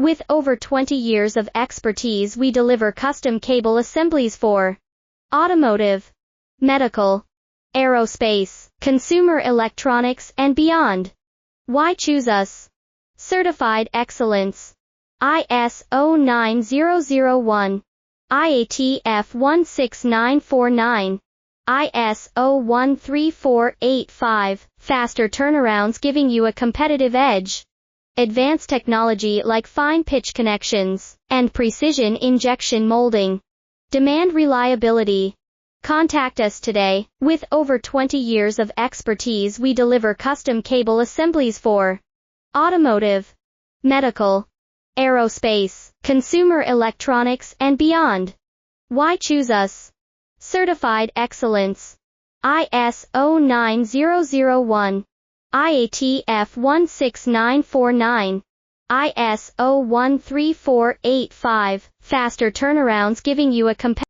With over 20 years of expertise, we deliver custom cable assemblies for automotive, medical, aerospace, consumer electronics, and beyond. Why choose us? Certified excellence. ISO 9001, IATF 16949, ISO 13485, faster turnarounds giving you a competitive edge. Advanced technology like fine pitch connections and precision injection molding. Demand reliability. Contact us today. With over 20 years of expertise, we deliver custom cable assemblies for automotive, medical, aerospace, consumer electronics, and beyond. Why choose us? Certified excellence. ISO 9001, IATF 16949, ISO 13485, faster turnarounds giving you a competitive